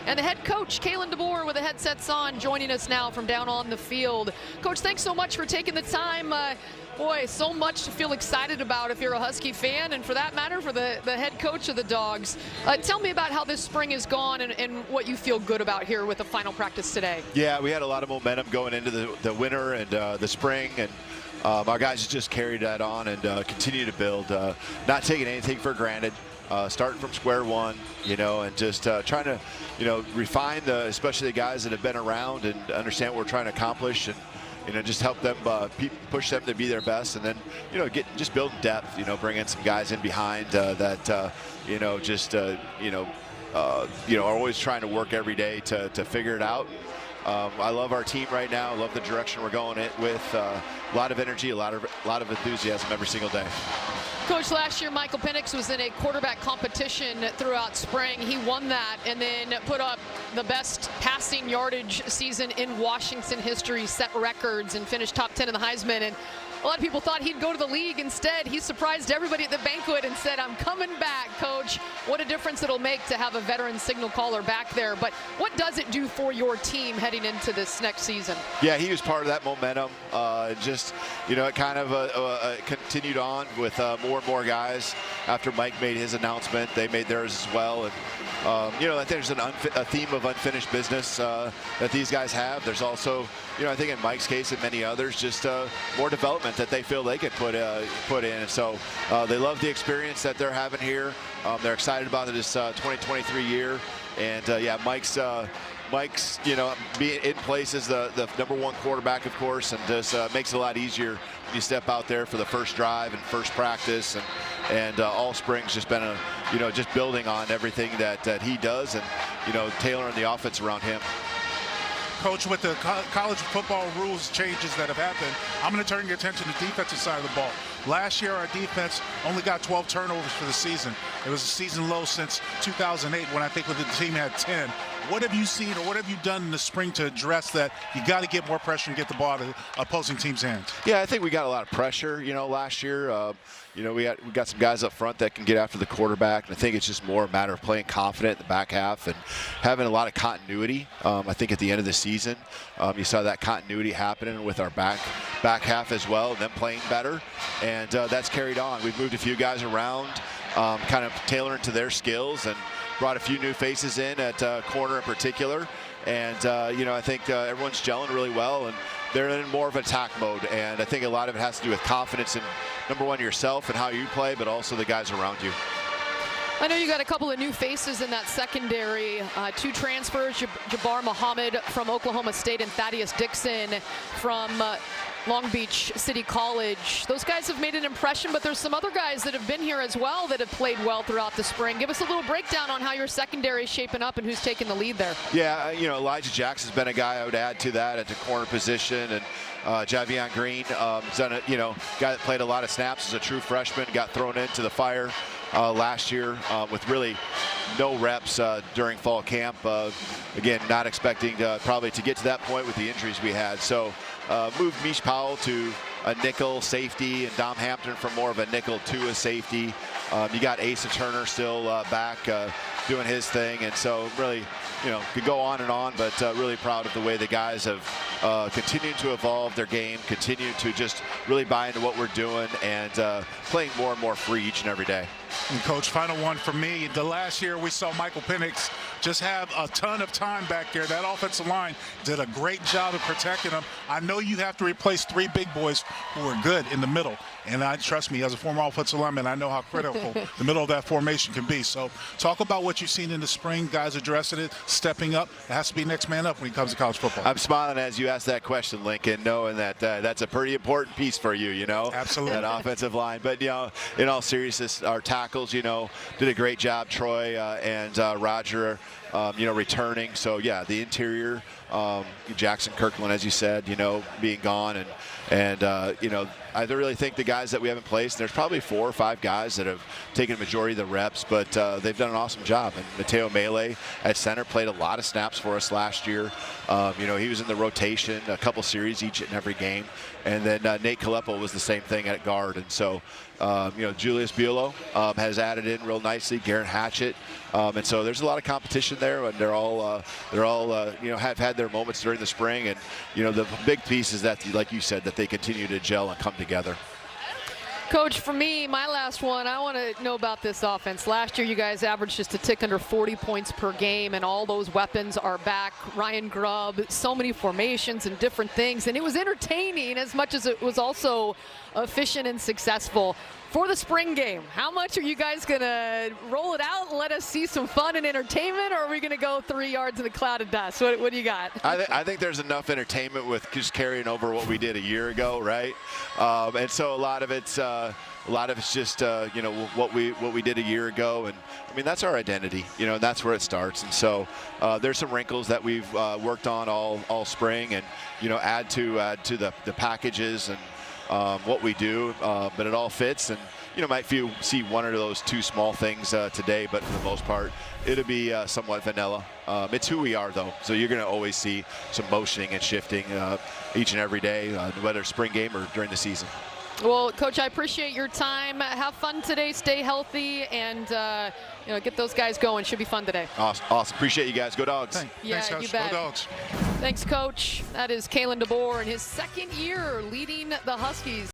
and the head coach, Kalen DeBoer, with the headsets on, joining us now from down on the field. Coach, thanks so much for taking the time. Boy, so much to feel excited about if you're a Husky fan, and for that matter, for the head coach of the Dogs. Tell me about how this spring has gone and what you feel good about here with the final practice today. Yeah, we had a lot of momentum going into the winter and the spring, and our guys just carried that on and continue to build, not taking anything for granted. Starting from square one, and just trying to, refine especially the guys that have been around and understand what we're trying to accomplish, and just help them, push them to be their best, and then, just building depth, bring in some guys in behind that, are always trying to work every day to figure it out. I love our team right now. I love the direction we're going with. A lot of energy, a lot of enthusiasm every single day. Coach, last year Michael Penix was in a quarterback competition throughout spring. He won that and then put up the best passing yardage season in Washington history, set records, and finished top 10 in the Heisman. And a lot of people thought he'd go to the league. Instead, he surprised everybody at the banquet and said, "I'm coming back, Coach." What a difference it'll make to have a veteran signal caller back there. But what does it do for your team heading into this next season? Yeah, he was part of that momentum. It kind of continued on with more and more guys. After Mike made his announcement, they made theirs as well. And I think there's a theme of unfinished business that these guys have. There's also, I think in Mike's case and many others, just more development that they feel they could put in. And so they love the experience that they're having here. They're excited about this 2023 year. And yeah, Mike's being in place as the #1 quarterback, of course, and just makes it a lot easier when you step out there for the first drive and first practice, and all spring's just been just building on everything that he does, and tailoring the offense around him. Coach, with the college football rules changes that have happened, I'm going to turn your attention to the defensive side of the ball. Last year, our defense only got 12 turnovers for the season. It was a season low since 2008, when I think the team had 10. What have you seen, or what have you done in the spring to address that? You got to get more pressure and get the ball out of opposing teams' hands. Yeah, I think we got a lot of pressure, last year. We got some guys up front that can get after the quarterback, and I think it's just more a matter of playing confident in the back half and having a lot of continuity. I think at the end of the season, you saw that continuity happening with our back half as well, and them playing better, and that's carried on. We've moved a few guys around, kind of tailoring to their skills, and brought a few new faces in at corner in particular, and I think everyone's gelling really well, and they're in more of an attack mode, and I think a lot of it has to do with confidence in, #1, yourself and how you play, but also the guys around you. I know you got a couple of new faces in that secondary. 2 transfers, Jabbar Muhammad from Oklahoma State and Thaddeus Dixon from Long Beach City College. Those guys have made an impression, but there's some other guys that have been here as well that have played well throughout the spring. Give us a little breakdown on how your secondary is shaping up and who's taking the lead there. Yeah, Elijah Jackson's been a guy I would add to that at the corner position, and Javion Green, guy that played a lot of snaps as a true freshman, got thrown into the fire last year with really no reps during fall camp. Again, not expecting probably to get to that point with the injuries we had. So moved Mish Powell to a nickel safety, and Dom Hampton from more of a nickel to a safety. You got Asa Turner still back doing his thing, and so really, could go on and on, but really proud of the way the guys have continued to evolve their game, continue to just really buy into what we're doing, and playing more and more free each and every day. And Coach, final one for me. The last year we saw Michael Penix just have a ton of time back there. That offensive line did a great job of protecting him. I know you have to replace 3 big boys who are good in the middle. And trust me, as a former offensive lineman, I know how critical the middle of that formation can be. So talk about what you've seen in the spring, guys addressing it, stepping up. It has to be next man up when it comes to college football. I'm smiling as you ask that question, Lincoln, knowing that that's a pretty important piece for you, Absolutely. That offensive line. But, in all seriousness, our tackles, did a great job, Troy and Roger, returning. So, yeah, the interior, Jackson Kirkland, as you said, being gone, and I really think the guys that we have in place, there's probably 4 or 5 guys that have taken a majority of the reps, but they've done an awesome job. And Mateo Mele at center played a lot of snaps for us last year. He was in the rotation a couple series each and every game. And then Nate Kalepo was the same thing at guard. And so, Julius Buelow has added in real nicely. Garrett Hatchett, and so there's a lot of competition there, and they're all have had their moments during the spring, and the big piece is that, like you said, that they continue to gel and come together. Coach, for me, my last one, I want to know about this offense. Last year, you guys averaged just a tick under 40 points per game, and all those weapons are back. Ryan Grubb, so many formations and different things, and it was entertaining as much as it was also efficient and successful. For the spring game, how much are you guys going to roll it out and let us see some fun and entertainment, or are we going to go 3 yards in a cloud of dust? What do you got? I think there's enough entertainment with just carrying over what we did a year ago, right? And so a lot of it's just what we did a year ago, and I mean that's our identity, and that's where it starts. And so there's some wrinkles that we've worked on all spring, and add to the packages and what we do, but it all fits, and might see one of those two small things today, but for the most part it'll be somewhat vanilla. It's who we are, though, so you're going to always see some motioning and shifting each and every day, whether spring game or during the season. Well, Coach, I appreciate your time. Have fun today, stay healthy, and get those guys going. Should be fun today. Awesome. Appreciate you guys. Go Dogs. Thanks, Coach. You bet. Go Dogs. Thanks, Coach. That is Kalen DeBoer in his second year leading the Huskies.